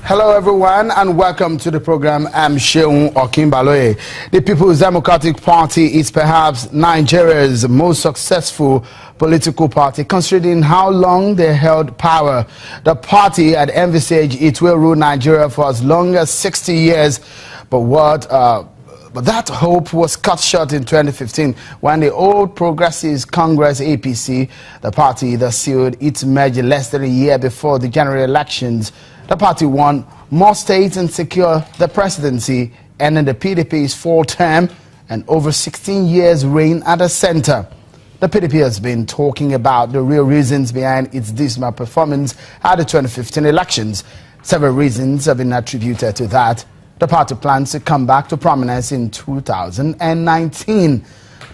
Hello everyone and welcome to the program. I'm Sheung Okimbaloye. The People's Democratic Party is perhaps Nigeria's most successful political party, considering how long they held power. The party had envisaged it will rule Nigeria for as long as 60 years, but that hope was cut short in 2015 when the Old Progressives Congress APC, the party that sealed its merger less than a year before the general elections, the party won more states and secured the presidency, ending the PDP's fourth term and over 16 years reign at the center. The PDP has been talking about the real reasons behind its dismal performance at the 2015 elections. Several reasons have been attributed to that. The party plans to come back to prominence in 2019.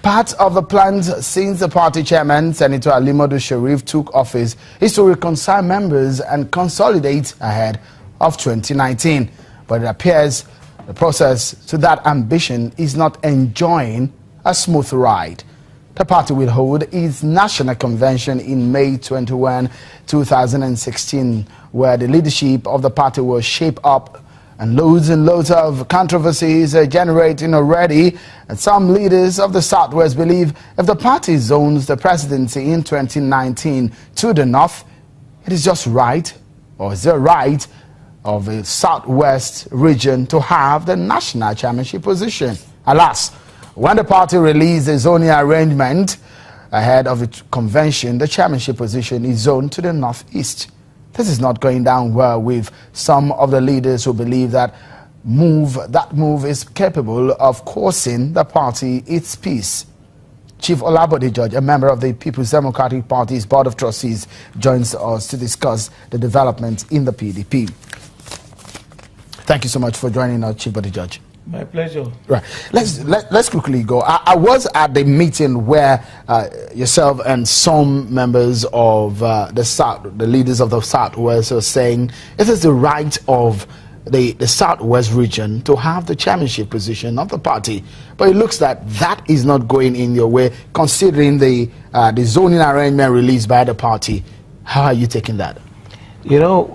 Part of the plans since the party chairman, Senator Alimodu Sharif, took office is to reconcile members and consolidate ahead of 2019. But it appears the process to that ambition is not enjoying a smooth ride. The party will hold its national convention in May 21, 2016, where the leadership of the party will shape up, and loads of controversies are generating already. And some leaders of the Southwest believe if the party zones the presidency in 2019 to the North, it is just right, or is the right of the Southwest region to have the national chairmanship position. Alas, when the party released the zoning arrangement ahead of its convention, the chairmanship position is zoned to the Northeast. This is not going down well with some of the leaders who believe that move is capable of causing the party its peace. Chief Olabode George, a member of the People's Democratic Party's Board of Trustees, joins us to discuss the developments in the PDP. Thank you so much for joining us, Chief Bode George. My pleasure. Right. Let's quickly go. I was at the meeting where yourself and some members of the leaders of the Southwest are saying it is the right of the Southwest region to have the chairmanship position of the party. But it looks that that is not going in your way, considering the zoning arrangement released by the party. How are you taking that? You know,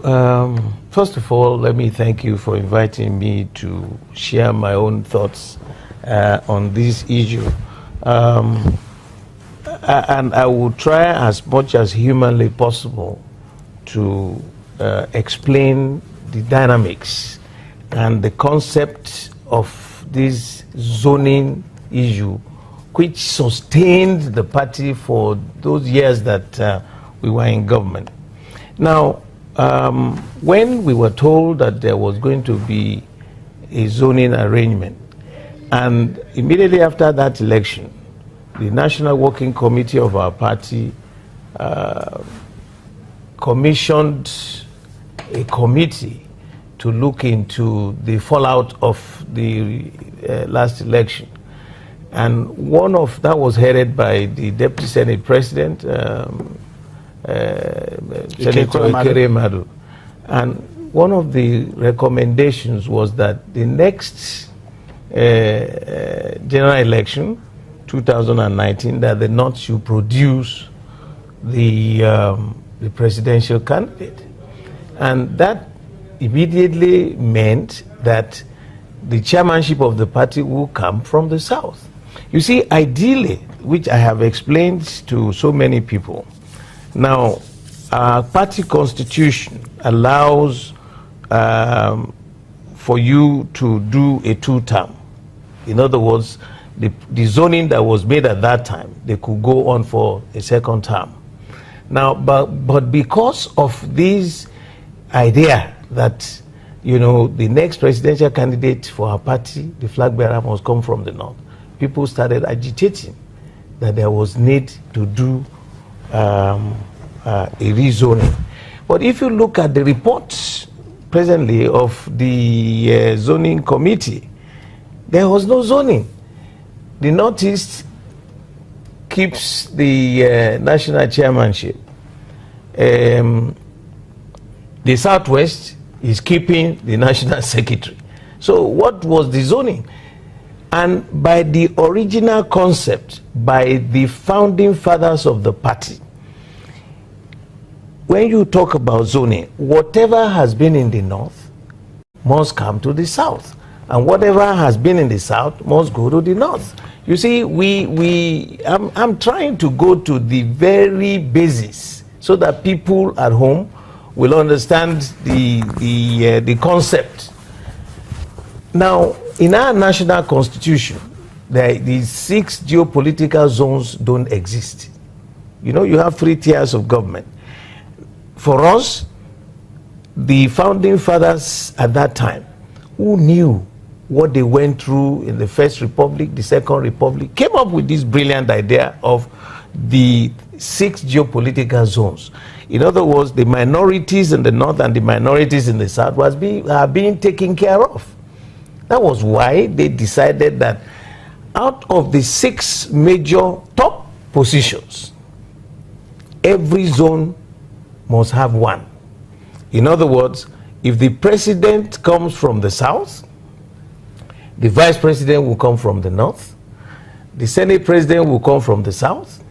first of all, let me thank you for inviting me to share my own thoughts on this issue. And I will try as much as humanly possible to explain the dynamics and the concept of this zoning issue, which sustained the party for those years that we were in government. Now, when we were told that there was going to be a zoning arrangement, and immediately after that election, the National Working Committee of our party commissioned a committee to look into the fallout of the last election. And one of that was headed by the Deputy Senate President, Senator Madu. And one of the recommendations was that the next general election, 2019, that the North should produce the presidential candidate. And that immediately meant that the chairmanship of the party will come from the South. You see, ideally, which I have explained to so many people, now, our party constitution allows for you to do a two-term. In other words, the zoning that was made at that time, they could go on for a second term. Now, but because of this idea that, you know, the next presidential candidate for our party, the flag bearer, must come from the North, people started agitating that there was need to do a rezoning. But if you look at the reports presently of the zoning committee, there was no zoning. The Northeast keeps the national chairmanship. The Southwest is keeping the national secretary. So what was the zoning? And by the original concept, by the founding fathers of the party, when you talk about zoning, whatever has been in the North must come to the south, and whatever has been in the south must go to the north. You see, I'm trying to go to the very basis so that people at home will understand the concept. Now, in our national constitution, the 6 geopolitical zones don't exist. You know, you have 3 tiers of government. For us, the founding fathers at that time, who knew what they went through in the First Republic, the Second Republic, came up with this brilliant idea of the 6 geopolitical zones. In other words, the minorities in the north and the minorities in the south are being taken care of. That was why they decided that out of the 6 major top positions, every zone must have one. In other words, if the president comes from the south, the vice president will come from the north, the senate president will come from the south,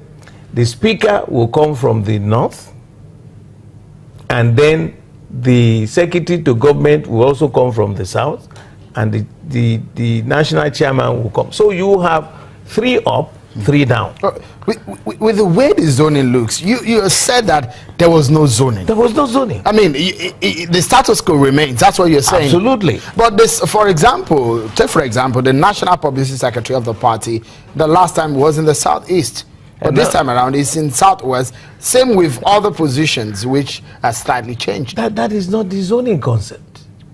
the speaker will come from the north, and then the secretary to government will also come from the south, and the national chairman will come. So you have 3 up, 3 down. With the way the zoning looks, you said that there was no zoning. There was no zoning. I mean, the status quo remains. That's what you're saying. Absolutely. But this, for example, the National Publicity Secretary of the party, the last time was in the southeast. But this time around, it's in southwest. Same with other positions, which are slightly changed. That is not the zoning concept.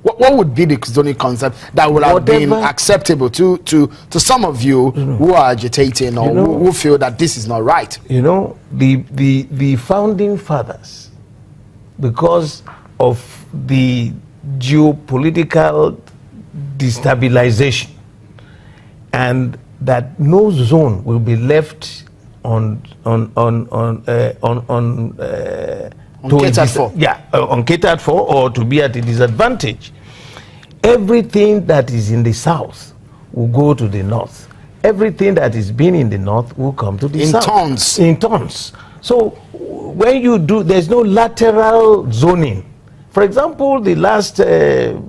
What would be the zoning concept that would have been acceptable to some of you who are agitating or who feel that this is not right? You know, the founding fathers, because of the geopolitical destabilization, and that no zone will be left uncatered for or to be at a disadvantage. Everything that is in the south will go to the north. Everything that is been in the north will come to the south. In tons. So when you do, there's no lateral zoning. For example, the last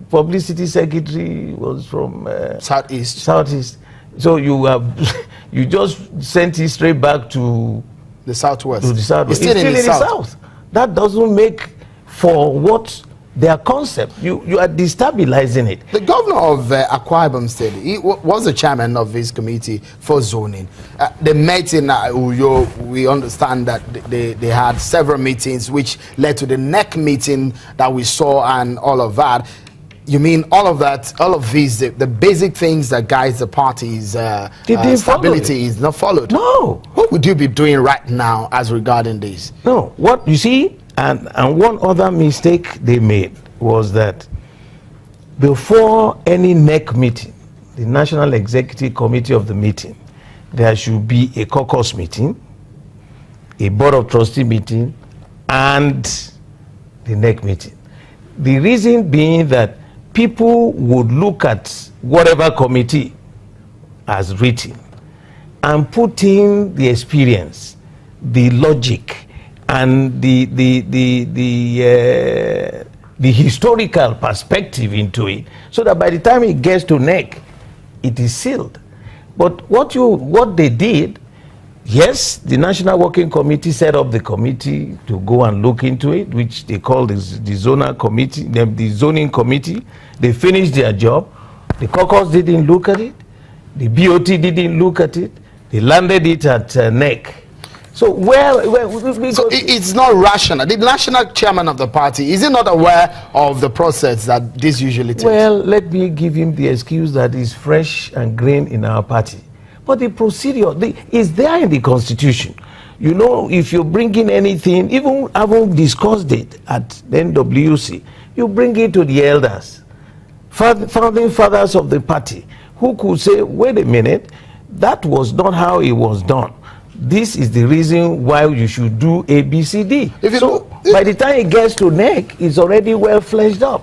publicity secretary was from southeast. So you just sent it straight back to the southwest. It's still in the south. That doesn't make for what their concept. You are destabilizing it. The governor of Akwa Ibom State, he was the chairman of his committee for zoning. They met in Uyo. We understand that they had several meetings, which led to the NEC meeting that we saw and all of that. You mean all of that, all of these, the basic things that guides the party's stability is not followed? No. What would you be doing right now as regarding this? No. What you see, and one other mistake they made was that before any NEC meeting, the National Executive Committee of the meeting, there should be a caucus meeting, a Board of Trustee meeting, and the NEC meeting. The reason being that people would look at whatever committee has written and put in the experience, the logic, and the historical perspective into it, so that by the time it gets to NEC, it is sealed. But what they did, yes, the National Working Committee set up the committee to go and look into it, which they call the zoning committee. They finished their job. The caucus didn't look at it. The BOT didn't look at it. They landed it at NEC. So so it's not rational. The national chairman of the party, is he not aware of the process that this usually takes? Well, let me give him the excuse that is fresh and green in our party. But the procedure is there in the constitution. You know, if you're bringing anything, even having discussed it at the NWC, you bring it to the elders, founding fathers of the party, who could say, wait a minute, that was not how it was done. This is the reason why you should do A, B, C, D. So by the time it gets to NEC, it's already well fleshed up.